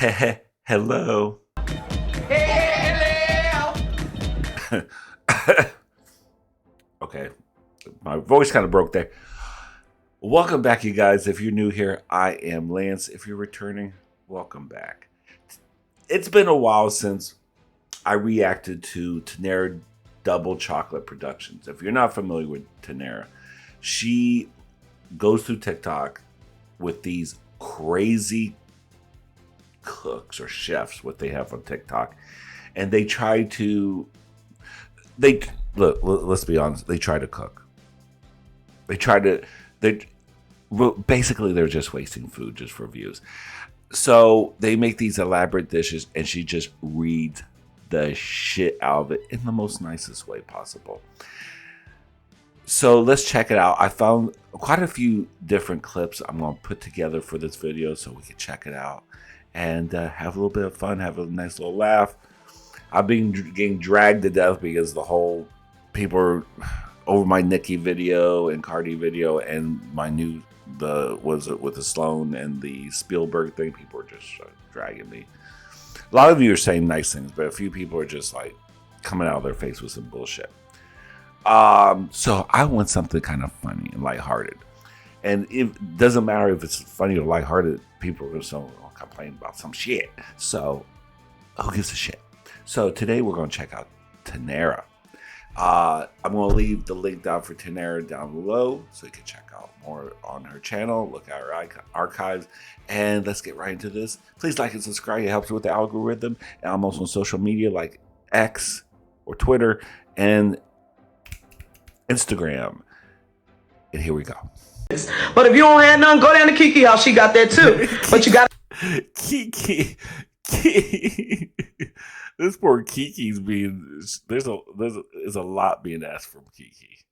Hello. Hello. Okay, my voice kind of broke there. Welcome back, you guys. If you're new here, I am Lance. If you're returning, welcome back. It's been a while since I reacted to Tanera Double Chocolate Productions. If you're not familiar with Tanera, she goes through TikTok with these crazy cooks or chefs, what they have on TikTok, and they try to let's be honest, they try to cook. Basically they're just wasting food just for views. So they make these elaborate dishes and she just reads the shit out of it in the most nicest way possible. So let's check it out. I found quite a few different clips I'm going to put together for this video so we can check it out and have a little bit of fun, have a nice little laugh. I've been getting dragged to death because the whole people are over my Nicki video and Cardi video and my new with the Sloan and the Spielberg thing. People are just dragging me. A lot of you are saying nice things, but a few people are just like coming out of their face with some bullshit. So I want something kind of funny and lighthearted. And it doesn't matter if it's funny or lighthearted, people are going to complain about some shit. So who gives a shit? So today we're going to check out Tanera. I'm going to leave the link down for Tanera down below so you can check out more on her channel, look at her archives, and let's get right into this. Please like and subscribe. It helps with the algorithm. And I'm also on social media like X or Twitter and Instagram. And here we go. But if you don't have none, go down to Kiki house. She got that too. But you got Kiki. This poor Kiki's being there's a lot being asked from Kiki.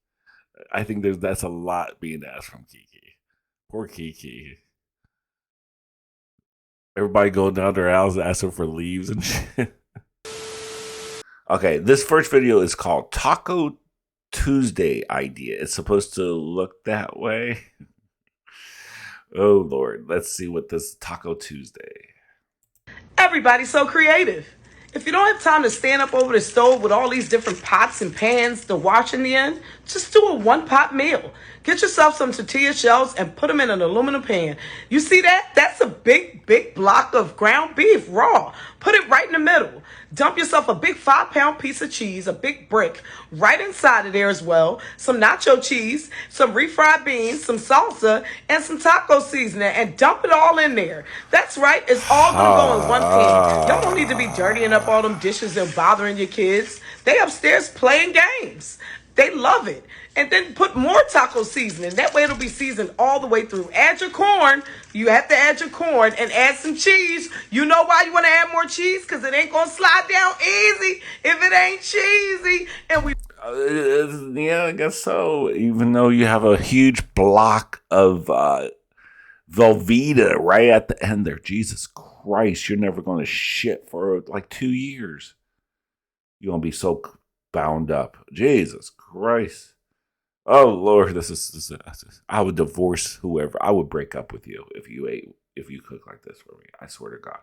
I think that's a lot being asked from Kiki. Poor Kiki. Everybody going down their house asking for leaves and shit. Okay, this first video is called Taco Tuesday Idea. It's supposed to look that way. Oh Lord, let's see what this Taco Tuesday. everybody's so creative. If you don't have time to stand up over the stove with all these different pots and pans to wash in the end, just do a one-pot meal. Get yourself some tortilla shells and put them in an aluminum pan. You see that? That's a big block of ground beef raw. Put it right in the middle. Dump yourself a big 5-pound piece of cheese, a big brick, right inside of there as well. Some nacho cheese, some refried beans, some salsa, and some taco seasoning, and dump it all in there. That's right. It's all going to go in one pan. Y'all don't need to be dirtying up all them dishes and bothering your kids. They upstairs playing games. They love it. And then put more taco seasoning. That way it'll be seasoned all the way through. Add your corn. You have to add your corn and add some cheese. You know why you want to add more cheese? Because it ain't going to slide down easy if it ain't cheesy. And we... Yeah, I guess so. Even though you have a huge block of Velveeta right at the end there. Jesus Christ, you're never going to shit for like 2 years. You're going to be so bound up. Jesus Christ. Oh Lord, this is I would divorce whoever. I would break up with you if you cook like this for me. I swear to God.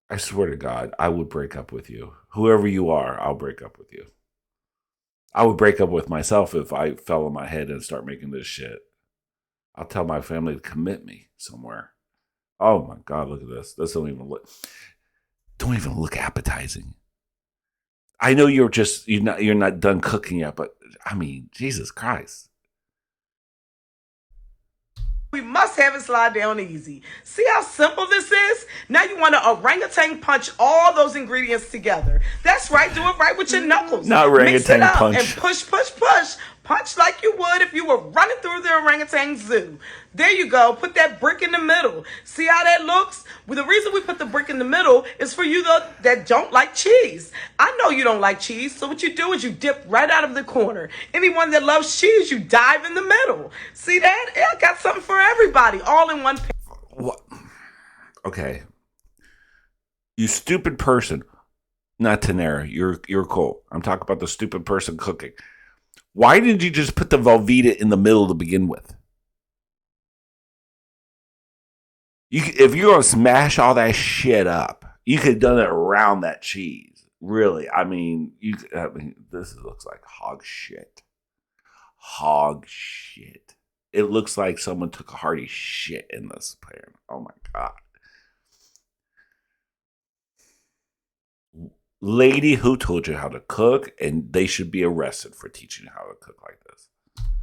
I swear to God, I would break up with you. Whoever you are, I'll break up with you. I would break up with myself if I fell on my head and start making this shit. I'll tell my family to commit me somewhere. Oh my God, look at this. This don't even look appetizing. I know you're not done cooking yet, but I mean, Jesus Christ. We must have it slide down easy. See how simple this is? Now you want to orangutan punch all those ingredients together. That's right. Do it right with your knuckles. Not orangutan punch. And push. Punch like you would if you were running through the orangutan zoo. There you go. Put that brick in the middle. See how that looks? Well, the reason we put the brick in the middle is for you that don't like cheese. I know you don't like cheese, so what you do is you dip right out of the corner. Anyone that loves cheese, you dive in the middle. See that? I got something for everybody, all in one pan. What? Okay. You stupid person. Not Tanera. You're cool. I'm talking about the stupid person cooking. Why did you just put the Velveeta in the middle to begin with? If you're gonna smash all that shit up, you could have done it around that cheese. Really, I mean, this looks like hog shit. Hog shit. It looks like someone took a hearty shit in this pan. Oh my god. Lady, who told you how to cook? And they should be arrested for teaching you how to cook like this.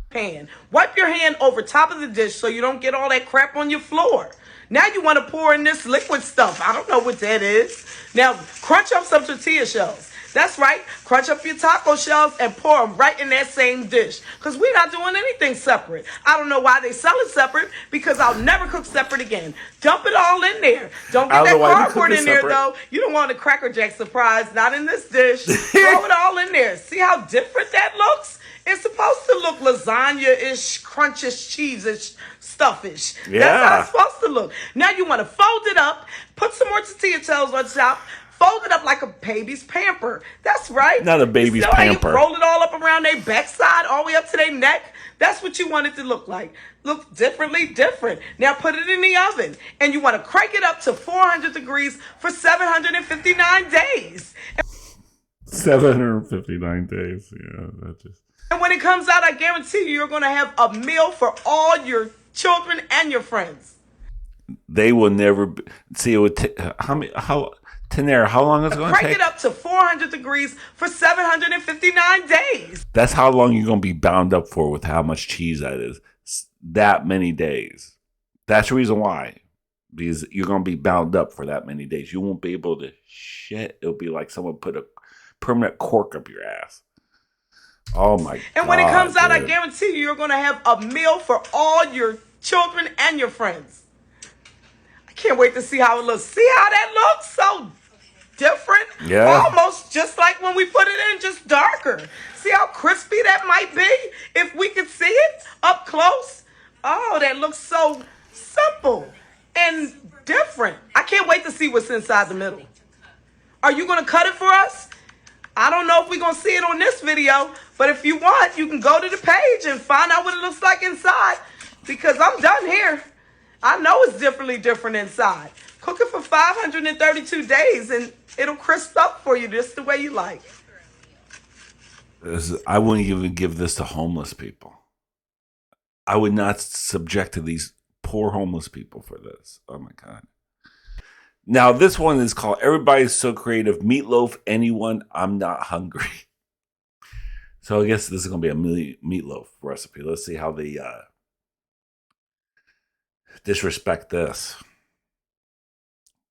Pan. Wipe your hand over top of the dish so you don't get all that crap on your floor. Now you want to pour in this liquid stuff. I don't know what that is. Now crunch up some tortilla shells. That's right. Crunch up your taco shells and pour them right in that same dish. Because we're not doing anything separate. I don't know why they sell it separate, because I'll never cook separate again. Dump it all in there. Don't get that cardboard in there, though. You don't want a Cracker Jack surprise. Not in this dish. Throw it all in there. See how different that looks? It's supposed to look lasagna-ish, crunchish, cheese-ish, stuffish. Yeah. That's how it's supposed to look. Now you want to fold it up, put some more tortilla shells on top, fold it up like a baby's pamper. That's right. Not a baby's pamper. You roll it all up around their backside, all the way up to their neck. That's what you want it to look like. Look different. Now put it in the oven. And you want to crank it up to 400 degrees for 759 days. 759 days. Yeah, that just... And when it comes out, I guarantee you're going to have a meal for all your children and your friends. They will never see. It would Tanera, how long is it going to take? Crank it up to 400 degrees for 759 days. That's how long you're going to be bound up for with how much cheese that is. That many days. That's the reason why. Because you're going to be bound up for that many days. You won't be able to shit. It'll be like someone put a permanent cork up your ass. Oh my god. And when it comes out, I guarantee you're going to have a meal for all your children and your friends. I can't wait to see how it looks. See how that looks? So different. Yeah. Almost just like when we put it in, just darker. See how crispy that might be if we could see it up close? Oh, that looks so simple and different. I can't wait to see what's inside the middle. Are you going to cut it for us? I don't know if we're going to see it on this video, but if you want, you can go to the page and find out what it looks like inside, because I'm done here. I know it's different inside. Cook it for 532 days and it'll crisp up for you just the way you like. I wouldn't even give this to homeless people. I would not subject to these poor homeless people for this. Oh my God. Now, this one is called Everybody's So Creative, Meatloaf, Anyone, I'm Not Hungry. So I guess this is going to be a meatloaf recipe. Let's see how they disrespect this.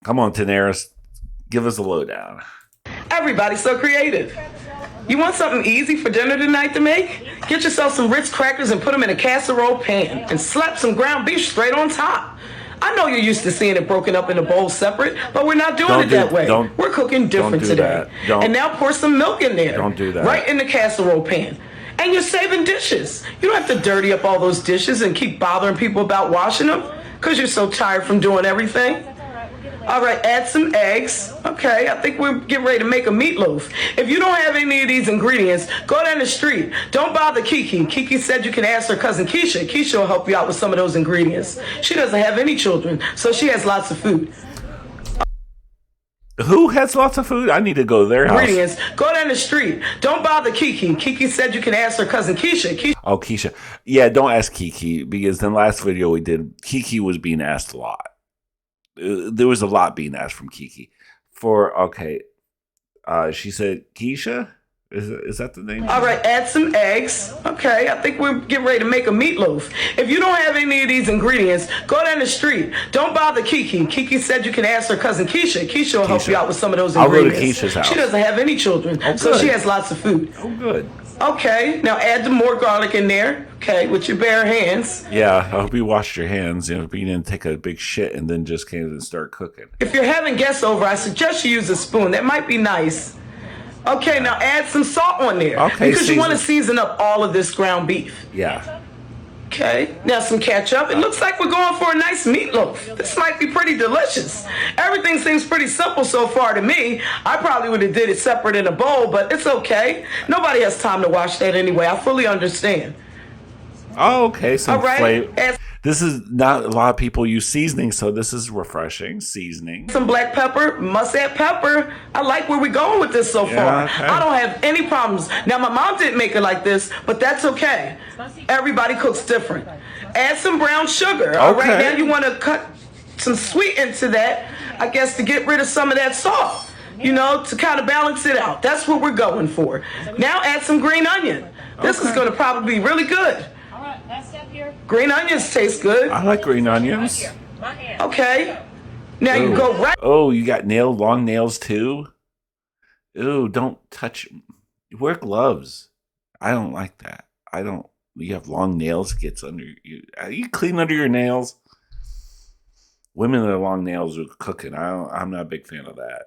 Come on, Daenerys, give us a lowdown. Everybody's so creative. You want something easy for dinner tonight to make? Get yourself some Ritz crackers and put them in a casserole pan and slap some ground beef straight on top. I know you're used to seeing it broken up in a bowl separate, but we're not doing it that way. We're cooking different today. And now pour some milk in there. Don't do that. Right in the casserole pan. And you're saving dishes. You don't have to dirty up all those dishes and keep bothering people about washing them because you're so tired from doing everything. All right, add some eggs. Okay, I think we're getting ready to make a meatloaf. If you don't have any of these ingredients, go down the street. Don't bother Kiki. Kiki said you can ask her cousin Keisha. Keisha will help you out with some of those ingredients. She doesn't have any children, so she has lots of food. Who has lots of food? I need to go to their house. Ingredients. Go down the street. Don't bother Kiki. Kiki said you can ask her cousin Keisha. Oh, Keisha. Yeah, don't ask Kiki, because in the last video we did, Kiki was being asked a lot. There was a lot being asked from Kiki. She said Keisha? Is that the name? All right, add some eggs. Okay, I think we're getting ready to make a meatloaf. If you don't have any of these ingredients, go down the street. Don't bother Kiki. Kiki said you can ask her cousin Keisha. Keisha will help you out with some of those ingredients. I'll go to Keisha's house. She doesn't have any children, so she has lots of food. Oh, good. Okay, now add some more garlic in there, okay, with your bare hands. Yeah, I hope you washed your hands. You didn't take a big shit and then just came and start cooking. If you're having guests over, I suggest you use a spoon. That might be nice. Okay, now add some salt on there. Okay, because you want to season up all of this ground beef. Yeah. Okay, now some ketchup. It looks like we're going for a nice meatloaf. This might be pretty delicious. Everything seems pretty simple so far to me. I probably would have did it separate in a bowl, but it's okay. Nobody has time to wash that anyway. I fully understand. Oh, okay. All right. This is not a lot of people use seasoning, so this is refreshing. Seasoning. Some black pepper, must add pepper. I like where we're going with this so far. Okay. I don't have any problems. Now, my mom didn't make it like this, but that's okay. Everybody cooks different. Add some brown sugar. All right, now you want to cut some sweet into that, I guess, to get rid of some of that salt, to kind of balance it out. That's what we're going for. Now add some green onion. This is going to probably be really good. All right, last step here. Green onions taste good. I like green onions. My hand. Okay. Now you go right. Oh, you got long nails too? Ooh, don't touch. Wear gloves. I don't like that. You have long nails, gets under you. Are you clean under your nails? Women that have long nails are cooking. I'm not a big fan of that.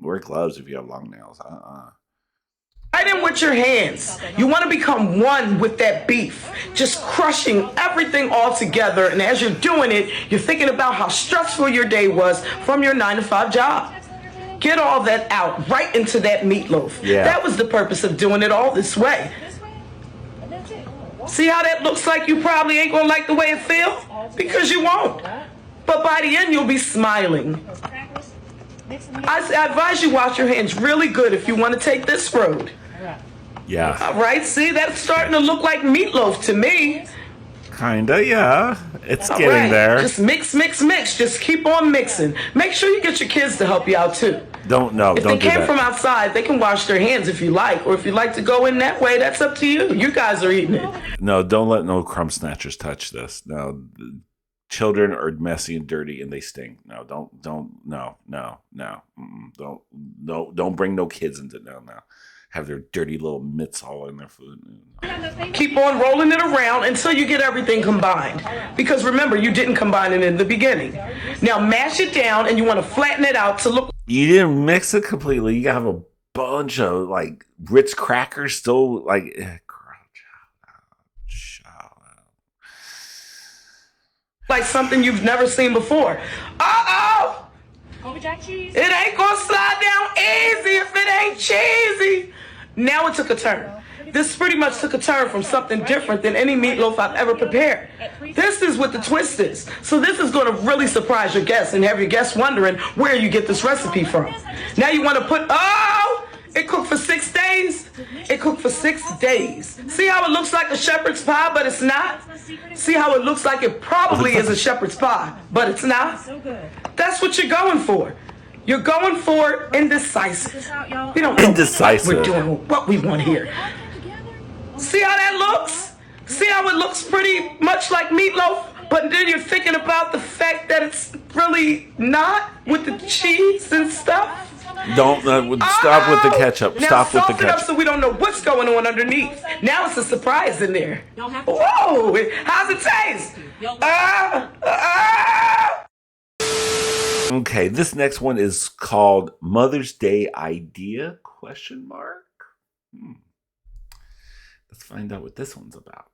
Wear gloves if you have long nails. Right in with your hands. You want to become one with that beef, just crushing everything all together. And as you're doing it, you're thinking about how stressful your day was from your 9-to-5 job. Get all that out right into that meatloaf. Yeah. That was the purpose of doing it all this way. This way. And that's it. See how that looks like you probably ain't gonna like the way it feels? Because you won't. But by the end, you'll be smiling. Those crackers. Mix them here. I advise you wash your hands really good if you want to take this road. All right. Yeah. All right, see, that's starting to look like meatloaf to me. Kinda, yeah. It's All getting right, there. just mix. Just keep on mixing. Make sure you get your kids to help you out too. If If don't they do came that. from outside, they can wash their hands if you like. Or if you like to go in that way, that's up to you. You guys are eating it. No, don't let no crumb snatchers touch this. No, the children are messy and dirty and they stink. No, don't bring no kids into no. Have their dirty little mitts all in their food. Keep on rolling it around until you get everything combined. Because remember, you didn't combine it in the beginning. Now mash it down and you want to flatten it out to look. You didn't mix it completely. You have a bunch of like Ritz crackers still like. Like something you've never seen before. Uh-oh! Colby Jack cheese. It ain't gonna slide down easy if it ain't cheesy. Now it took a turn. This pretty much took a turn from something different than any meatloaf I've ever prepared. This is what the twist is. So this is going to really surprise your guests and have your guests wondering where you get this recipe from. Now you want to put, it cooked for 6 days. It cooked for 6 days. See how it looks like a shepherd's pie, but it's not? See how it looks like it probably is a shepherd's pie, but it's not? So good. That's what you're going for. You're going for indecisive. This out, y'all. We don't know Indecisive. what we're doing, what we want here. See how that looks? See how it looks pretty much like meatloaf, but then you're thinking about the fact that it's really not with the cheese and stuff? Don't stop with the ketchup. Now Stop with salt the it up ketchup. so we don't know what's going on underneath. Now it's a surprise in there. Y'all have to Whoa! How's it taste? Okay, this next one is called Mother's Day Idea? Question mark. Let's find out what this one's about.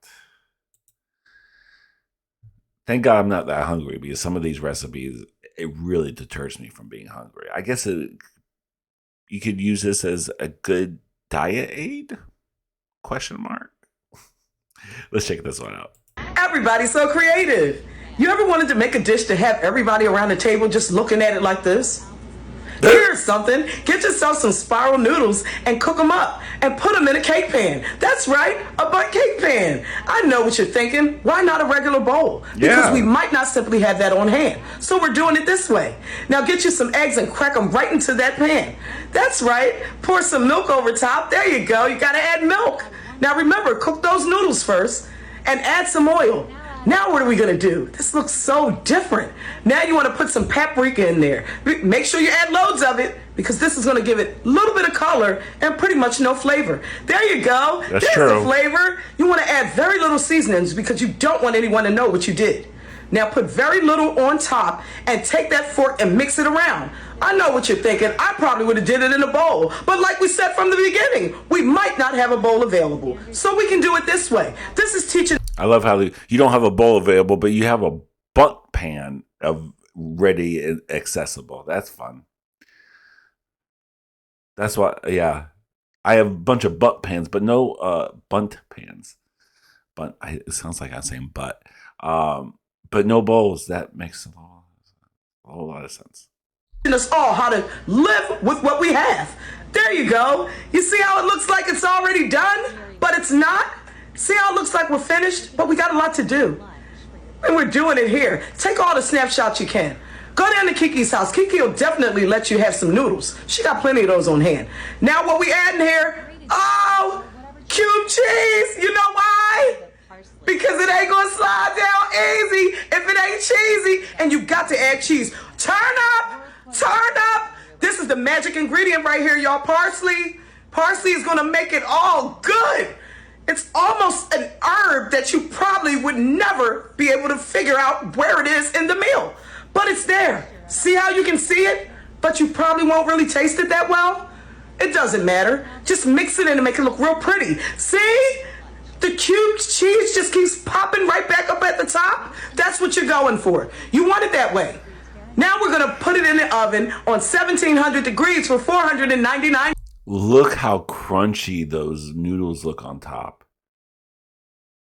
Thank God I'm not that hungry because some of these recipes, it really deters me from being hungry. I guess you could use this as a good diet aid? Question mark. Let's check this one out. Everybody's so creative. You ever wanted to make a dish to have everybody around the table just looking at it like this? Here's something. Get yourself some spiral noodles and cook them up and put them in a cake pan. That's right, a butt cake pan. I know what you're thinking. Why not a regular bowl? Because Yeah. we might not simply have that on hand. So we're doing it this way. Now get you some eggs and crack them right into that pan. That's right. Pour some milk over top. There you go. You got to add milk. Now remember, cook those noodles first and add some oil. Now what are we going to do? This looks so different. Now you want to put some paprika in there. Make sure you add loads of it because this is going to give it a little bit of color and pretty much no flavor. There you go. That's There's true. the flavor. You want to add very little seasonings because you don't want anyone to know what you did. Now put very little on top and take that fork and mix it around. I know what you're thinking. I probably would have did it in a bowl. But like we said from the beginning, we might not have a bowl available. So we can do it this way. This is teaching. I love how you don't have a bowl available, but you have a bunt pan of ready and accessible. That's fun. That's what, yeah. I have a bunch of butt pans, but no bunt pans. It sounds like I'm saying butt. But no bowls. That makes a whole lot of sense. Us all how to live with what we have. There you go. You see how it looks like it's already done, but it's not? See how it looks like we're finished, but we got a lot to do. And we're doing it here. Take all the snapshots you can. Go down to Kiki's house. Kiki will definitely let you have some noodles. She got plenty of those on hand. Now what we adding here? Oh, cube cheese. You know why? Because it ain't gonna slide down easy if it ain't cheesy. And you got to add cheese. Turn up. This is the magic ingredient right here, y'all. Parsley. Parsley is gonna make it all good. It's almost an herb that you probably would never be able to figure out where it is in the meal. But it's there. See how you can see it, but you probably won't really taste it that well? It doesn't matter. Just mix it in and make it look real pretty. See? The cubed cheese just keeps popping right back up at the top. That's what you're going for. You want it that way. Now we're going to put it in the oven on 1700 degrees for 499. Look how crunchy those noodles look on top.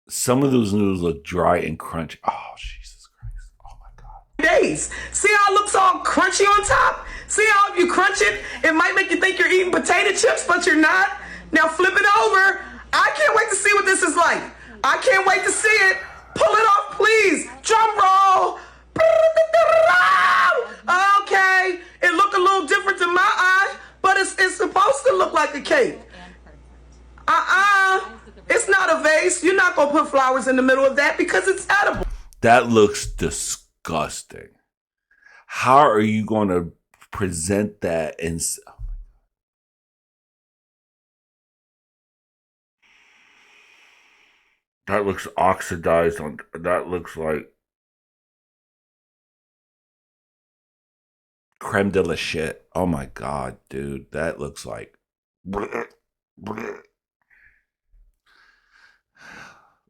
Some of those noodles look dry and crunchy. Oh, Jesus Christ. Oh, my God. Days. See how it looks all crunchy on top? See how if you crunch it, it might make you think you're eating potato chips, but you're not. Now flip it over. I can't wait to see what this is like. I can't wait to see it. Pull it off, please. Drum roll. Okay. It looked a little different to my eye, but it's supposed to look like a cake. It's not a vase. You're not going to put flowers in the middle of that because it's edible. That looks disgusting. How are you going to present that? That looks oxidized. That looks like creme de la shit. Oh my God, dude. That looks like...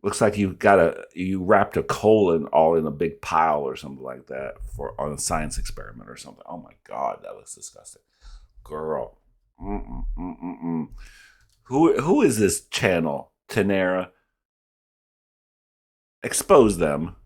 Looks like you wrapped a colon all in a big pile or something like that on a science experiment or something. Oh my God, that looks disgusting. Girl. Who is this channel? Tanera. Expose them.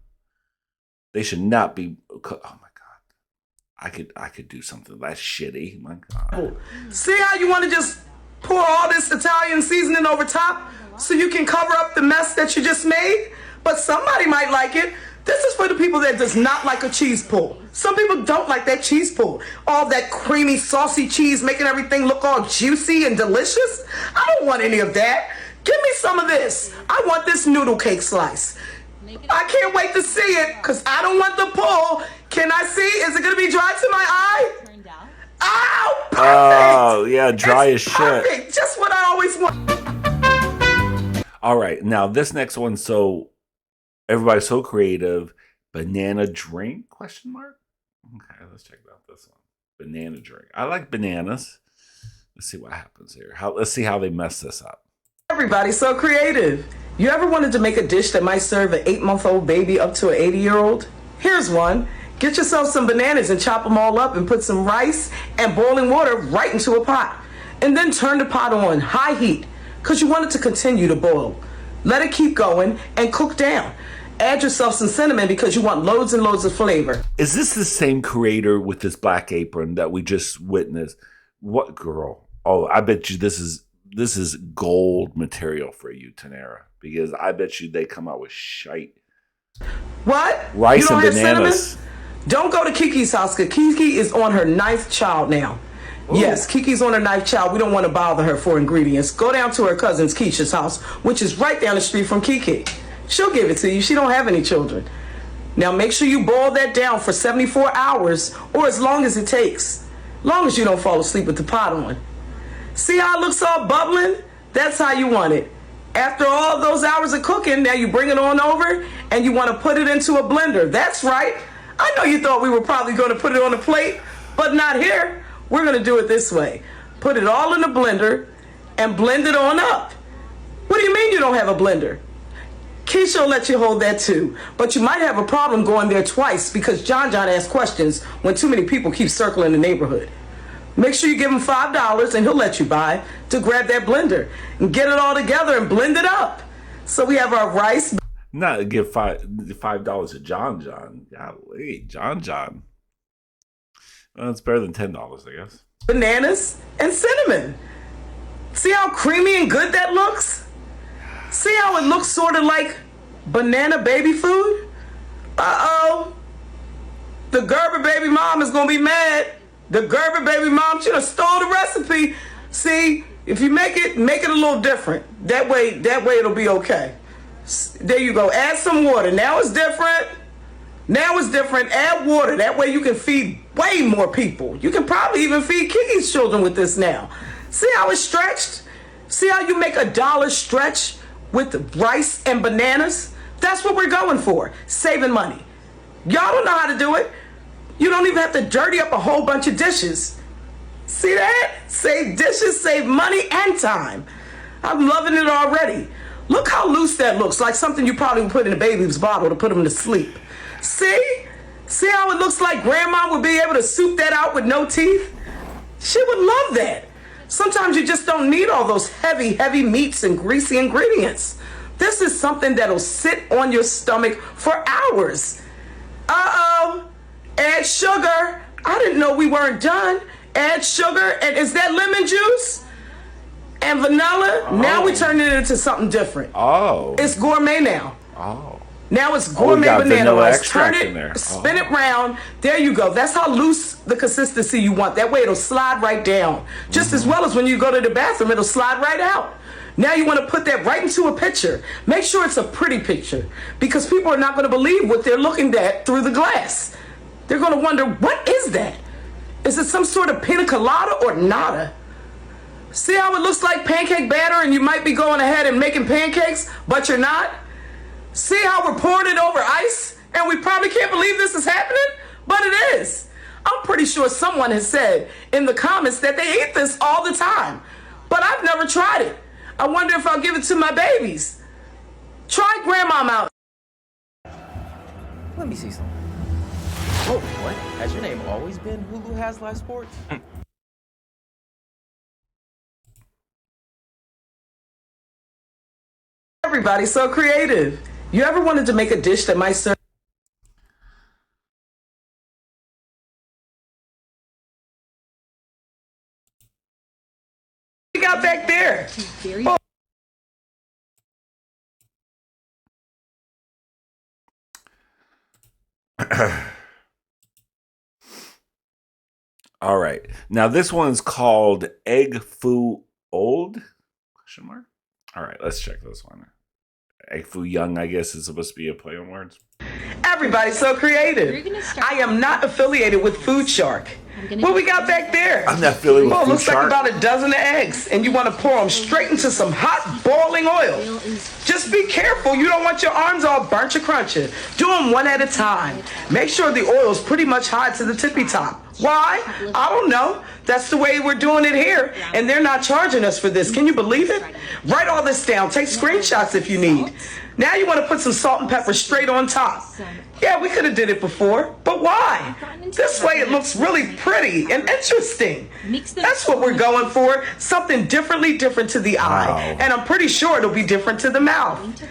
They should not be. Oh my God. I could do something that's shitty. My God. See how you want to just pour all this Italian seasoning over top so you can cover up the mess that you just made? But somebody might like it. This is for the people that does not like a cheese pull. Some people don't like that cheese pull. All that creamy, saucy cheese making everything look all juicy and delicious. I don't want any of that. Give me some of this. I want this noodle cake slice. I can't wait to see it because I don't want the pull. Can I see? Is it going to be dry to my eye? Oh, perfect. Oh, yeah, dry it's as perfect. shit. Just what I always want. All right, now this next one, so everybody's so creative. Banana drink, question mark? Okay, let's check out this one. Banana drink. I like bananas. Let's see what happens here. Let's see how they mess this up. Everybody's so creative. You ever wanted to make a dish that might serve an 8-month-old baby up to an 80-year-old? Here's one. Get yourself some bananas and chop them all up and put some rice and boiling water right into a pot. And then turn the pot on high heat because you want it to continue to boil. Let it keep going and cook down. Add yourself some cinnamon because you want loads and loads of flavor. Is this the same creator with this black apron that we just witnessed? What girl? Oh, I bet you this is gold material for you, Tanera, because I bet you they come out with shite. What? Rice you don't and have bananas. Cinnamon? Don't go to Kiki's house because Kiki is on her 9th child now. Ooh. Yes, Kiki's on her 9th child. We don't want to bother her for ingredients. Go down to her cousin's Keisha's house, which is right down the street from Kiki. She'll give it to you. She don't have any children. Now make sure you boil that down for 74 hours or as long as it takes. Long as you don't fall asleep with the pot on. See how it looks all bubbling? That's how you want it. After all those hours of cooking, now you bring it on over and you want to put it into a blender. That's right. I know you thought we were probably going to put it on a plate, but not here. We're going to do it this way. Put it all in a blender and blend it on up. What do you mean you don't have a blender? Keisha will let you hold that too, but you might have a problem going there twice because John asks questions when too many people keep circling the neighborhood. Make sure you give him $5 and he'll let you by to grab that blender and get it all together and blend it up. So we have our rice. Not give $5 to John John. Golly, John John. Well, it's better than $10, I guess. Bananas and cinnamon. See how creamy and good that looks? See how it looks sort of like banana baby food? Uh-oh. The Gerber baby mom is going to be mad. The Gerber baby mom should have stole the recipe. See, if you make it a little different. That way it'll be okay. There you go. Add some water. Now it's different. Add water. That way you can feed way more people. You can probably even feed Kiki's children with this now. See how it's stretched? See how you make $1 stretch with rice and bananas? That's what we're going for. Saving money. Y'all don't know how to do it. You don't even have to dirty up a whole bunch of dishes. See that? Save dishes, save money and time. I'm loving it already. Look how loose that looks, like something you probably would put in a baby's bottle to put them to sleep. See? See how it looks like grandma would be able to soup that out with no teeth? She would love that. Sometimes you just don't need all those heavy, heavy meats and greasy ingredients. This is something that'll sit on your stomach for hours. Uh-oh. Add sugar. I didn't know we weren't done. Add sugar. And is that lemon juice? And vanilla? Oh. Now we turn it into something different. Oh. It's gourmet now. Oh. Now it's gourmet banana rice. Turn it, in there. spin it round. There you go. That's how loose the consistency you want. That way it'll slide right down. Just as well as when you go to the bathroom, it'll slide right out. Now you want to put that right into a picture. Make sure it's a pretty picture because people are not going to believe what they're looking at through the glass. They're going to wonder, what is that? Is it some sort of pina colada or nada? See how it looks like pancake batter and you might be going ahead and making pancakes, but you're not? See how we're pouring it over ice and we probably can't believe this is happening? But it is. I'm pretty sure someone has said in the comments that they eat this all the time, but I've never tried it. I wonder if I'll give it to my babies. Try grandmom out. Let me see something. Oh, what? Has your name always been Hulu Has Live Sports? Everybody's so creative. You ever wanted to make a dish that might serve? We got back there. Oh. All right. Now this one's called Egg Foo Old? Question mark? All right, let's check this one. Egg Foo Young, I guess, is supposed to be a play on words. Everybody's so creative. I am not affiliated with Food Shark. What we got back there? I'm not affiliated with Well, it Food looks like Shark. about a dozen of eggs, and you want to pour them straight into some hot boiling oil. Just be careful. You don't want your arms all burnt or crunchy. Do them one at a time. Make sure the oil's pretty much hot to the tippy top. Why? I don't know. That's the way we're doing it here, and they're not charging us for this. Can you believe it? Write all this down. Take screenshots if you need. Now you want to put some salt and pepper straight on top. Yeah, we could have did it before, but why? This way it looks really pretty and interesting. That's what we're going for. Something different to the eye. And I'm pretty sure it'll be different to the mouth.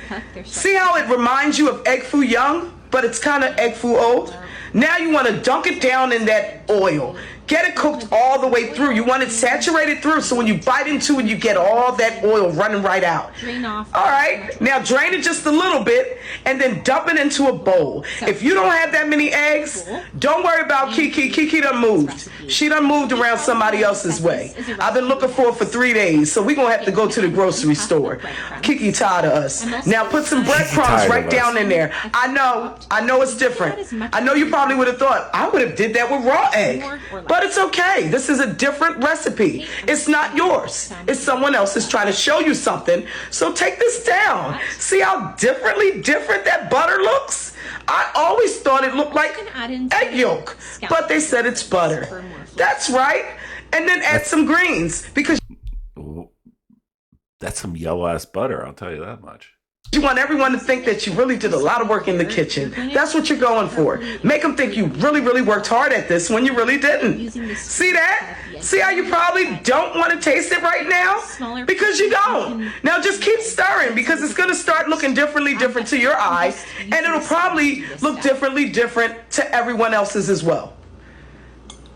See how it reminds you of Egg Foo Young, but it's kind of Egg Foo Old? Now you want to dunk it down in that oil. Get it cooked all the way through. You want it saturated through so when you bite into it, you get all that oil running right out. Drain off. All right, now drain it just a little bit and then dump it into a bowl. If you don't have that many eggs, don't worry about Kiki. Kiki done moved. She done moved around somebody else's way. I've been looking for it for 3 days, so we're going to have to go to the grocery store. Kiki tired of us. Now put some breadcrumbs right down in there. I know it's different. I know you probably would have thought, I would have did that with raw egg. But it's okay. This is a different recipe. It's not yours. It's someone else's trying to show you something. So take this down. See how different that butter looks? I always thought it looked like egg yolk, but they said it's butter. That's right. And then add some greens because That's some yellow ass butter, I'll tell you that much. You want everyone to think that you really did a lot of work in the kitchen. That's what you're going for. Make them think you really, really worked hard at this when you really didn't. See that? See how you probably don't want to taste it right now? Because you don't. Now just keep stirring because it's going to start looking different to your eye, and it'll probably look different to everyone else's as well.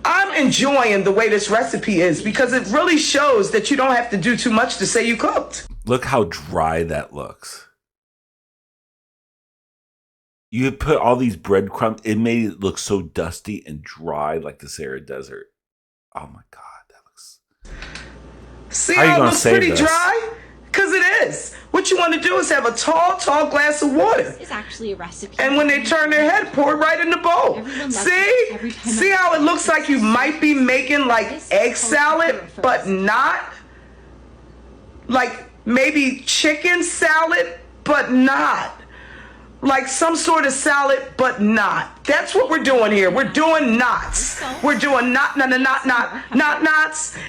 I'm enjoying the way this recipe is because it really shows that you don't have to do too much to say you cooked. Look how dry that looks. You had put all these breadcrumbs. It made it look so dusty and dry like the Sahara Desert. Oh my God, that looks... See how it looks pretty dry? Because it is. What you want to do is have a tall glass of water. It's actually a recipe. And when they turn their head, pour it right in the bowl. See how it looks like you might be making like egg salad, but not? Like maybe chicken salad, but not. Like some sort of salad, but not. That's what we're doing here. We're doing knots. We're doing knots.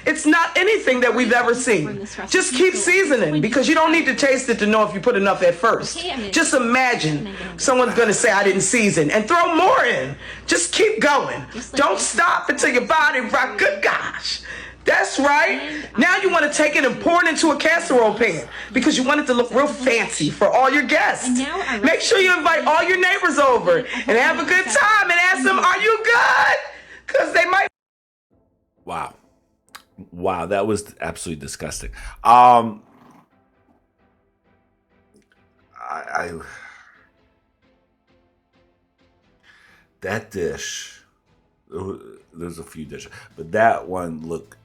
It's not anything that we've ever seen. Just keep seasoning because you don't need to taste it to know if you put enough at first. Just imagine someone's going to say, I didn't season, and throw more in. Just keep going. Don't stop until your body rock. Good gosh. That's right. Now you want to take it and pour it into a casserole pan because you want it to look real fancy for all your guests. Make sure you invite all your neighbors over and have a good time and ask them, are you good? Because they might. Wow, that was absolutely disgusting. That dish, there's a few dishes, but that one looked...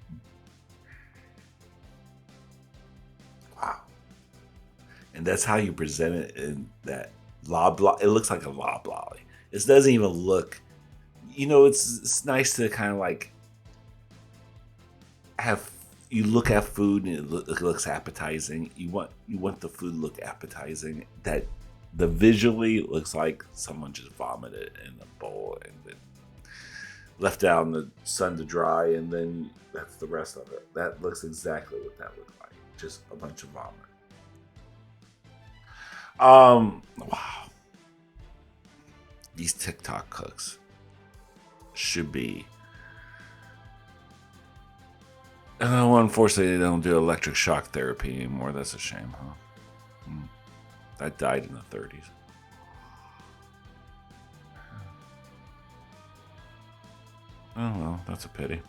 Wow. And that's how you present it in that loblolly. It looks like a loblolly. It doesn't even look, it's nice to kind of like have, you look at food and it looks appetizing. You want the food to look appetizing. That the visually looks like someone just vomited in a bowl and then left out in the sun to dry, and then that's the rest of it. That looks exactly what that looked like. Just a bunch of vomit. Wow. These TikTok cooks should be... unfortunately, they don't do electric shock therapy anymore. That's a shame, huh? That died in the 30s. Oh, well, that's a pity.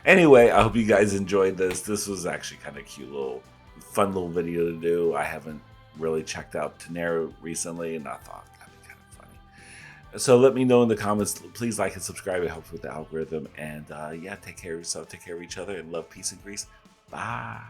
Anyway, I hope you guys enjoyed this. This was actually kind of cute fun little video to do. I haven't really checked out Tanera recently, and I thought that'd be kind of funny. So let me know in the comments. Please like and subscribe. It helps with the algorithm. And yeah, take care of yourself, take care of each other, and love, peace, and grease. Bye.